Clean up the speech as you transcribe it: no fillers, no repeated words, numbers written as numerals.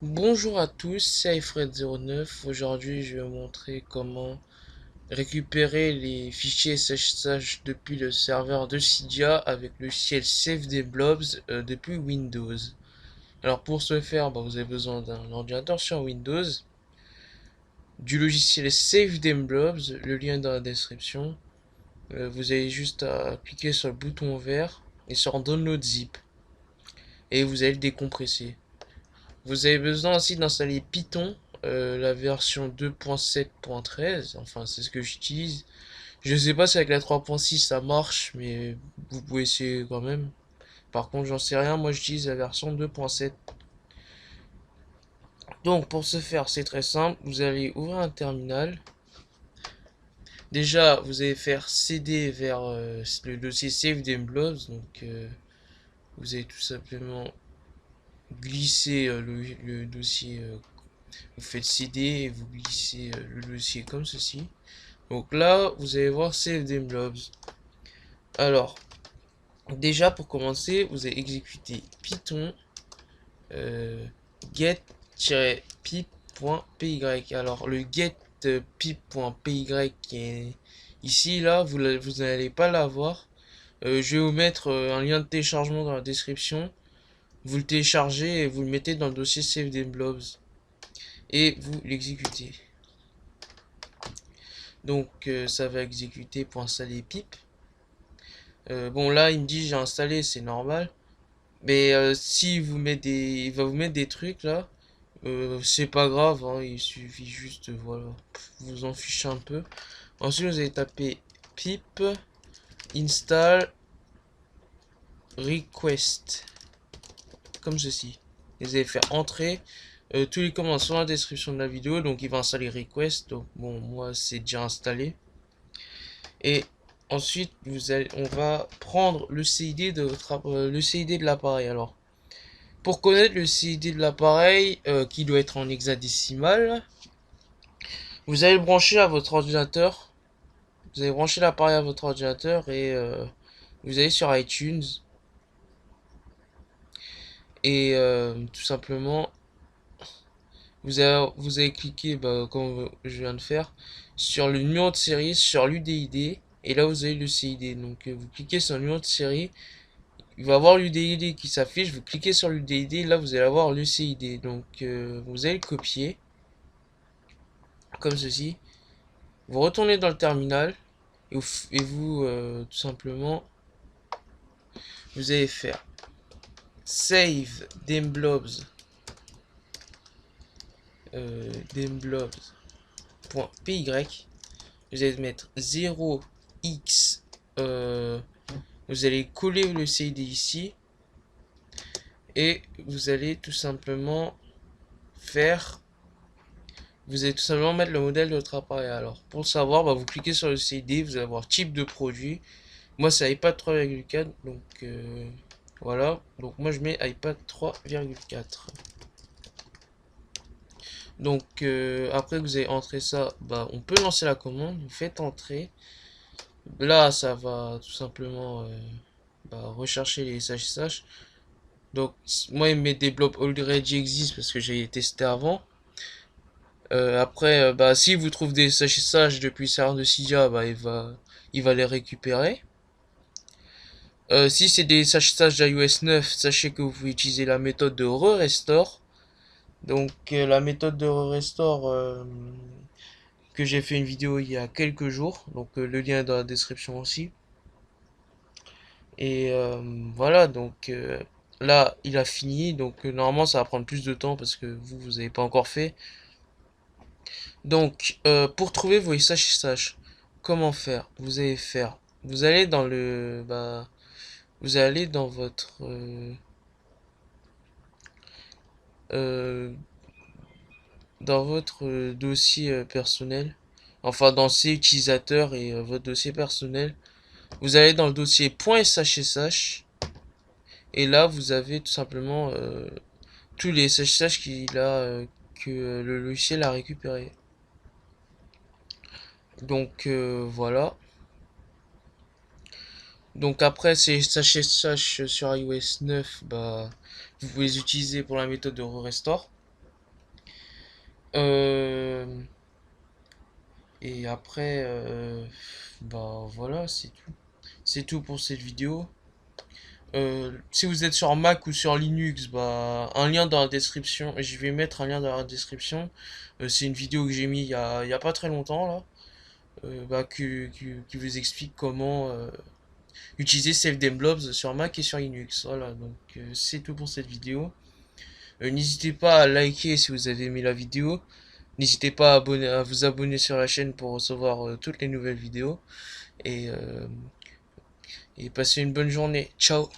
Bonjour à tous, c'est iFred09. Aujourd'hui, je vais vous montrer comment récupérer les fichiers SSH depuis le serveur de Cydia avec le logiciel Save the Blobs depuis Windows. Alors pour ce faire, vous avez besoin d'un ordinateur sur Windows, du logiciel Save the Blobs, le lien est dans la description. Vous avez juste à cliquer sur le bouton vert et sur Download Zip et vous allez le décompresser. Vous avez besoin aussi d'installer Python, la version 2.7.13, enfin c'est ce que j'utilise. Je sais pas si avec la 3.6 ça marche, mais vous pouvez essayer quand même. Par contre, j'en sais rien, moi j'utilise la version 2.7. Donc pour ce faire, c'est très simple, vous allez ouvrir un terminal. Déjà, vous allez faire cd vers le dossier Save Blobs, donc vous allez tout simplement glisser le dossier. Vous faites cd et vous glissez le dossier comme ceci. Donc là, vous allez voir Save the Blobs. Alors, déjà pour commencer, vous allez exécuter Python get-pip.py. Alors, le get-pip.py qui est ici, là, vous n'allez pas l'avoir. Je vais vous mettre un lien de téléchargement dans la description. Vous le téléchargez et vous le mettez dans le dossier Save the Blobs. Et vous l'exécutez. Donc ça va exécuter pour installer pip. Bon là il me dit j'ai installé, c'est normal. Mais si vous met des, il va vous mettre des trucs là. C'est pas grave, hein, il suffit juste, voilà, vous en fichez un peu. Ensuite vous allez taper pip install request comme ceci. Vous allez faire entrer. Tous les commandes sont dans la description de la vidéo, donc il va installer request. Donc bon, moi c'est déjà installé. Et ensuite, on va prendre le CID le CID de l'appareil. Alors, pour connaître le CID de l'appareil, qui doit être en hexadécimal, vous allez le brancher à votre ordinateur. Vous allez brancher l'appareil à votre ordinateur et vous allez sur iTunes. Et tout simplement, vous avez cliqué, comme je viens de faire, sur le numéro de série, sur l'UDID. Et là, vous avez le CID. Donc, vous cliquez sur le numéro de série. Il va avoir l'UDID qui s'affiche, vous cliquez sur l'UDID, là vous allez avoir l'UCID. Donc vous allez le copier, comme ceci. Vous retournez dans le terminal, et vous tout simplement, vous allez faire save demblobs, demblobs.py. Vous allez mettre 0x, vous allez coller le CID ici, et vous allez tout simplement faire, vous allez tout simplement mettre le modèle de votre appareil. Alors, pour le savoir, vous cliquez sur le CD, vous allez avoir type de produit. Moi, c'est iPad 3,4, donc voilà. Donc, moi, je mets iPad 3,4. Donc, après que vous avez entré ça, on peut lancer la commande. Vous faites entrer. Là, ça va tout simplement rechercher les SSH. Donc, moi, il met des blobs already exist parce que j'ai testé avant. Après, si vous trouvez des SSH depuis le serveur de Cydia, il va les récupérer. Si c'est des SSH d'iOS 9, sachez que vous pouvez utiliser la méthode de re-restore. Donc la méthode de re-restore que j'ai fait une vidéo il y a quelques jours. Donc le lien est dans la description aussi. Et voilà, donc là il a fini. Donc normalement ça va prendre plus de temps parce que vous n'avez pas encore fait. Donc, pour trouver vos SSH, comment faire? Vous allez dans vous allez dans votre, euh, dossier personnel, enfin dans C utilisateur et votre dossier personnel. Vous allez dans le dossier .ssh et là vous avez tout simplement tous les SSH que le logiciel a récupéré. Donc voilà. Donc après ces SSH sur iOS 9, vous pouvez les utiliser pour la méthode de restore. Euh, et après, bah voilà, c'est tout. C'est tout pour cette vidéo. Si vous êtes sur Mac ou sur Linux, bah, un lien dans la description. Je vais mettre un lien dans la description. C'est une vidéo que j'ai mis il y a pas très longtemps là, bah, qui vous explique comment utiliser SafeDemBlobs sur Mac et sur Linux. Voilà, donc c'est tout pour cette vidéo. N'hésitez pas à liker si vous avez aimé la vidéo. N'hésitez pas à vous abonner sur la chaîne pour recevoir toutes les nouvelles vidéos. Et, euh, et passez une bonne journée. Ciao!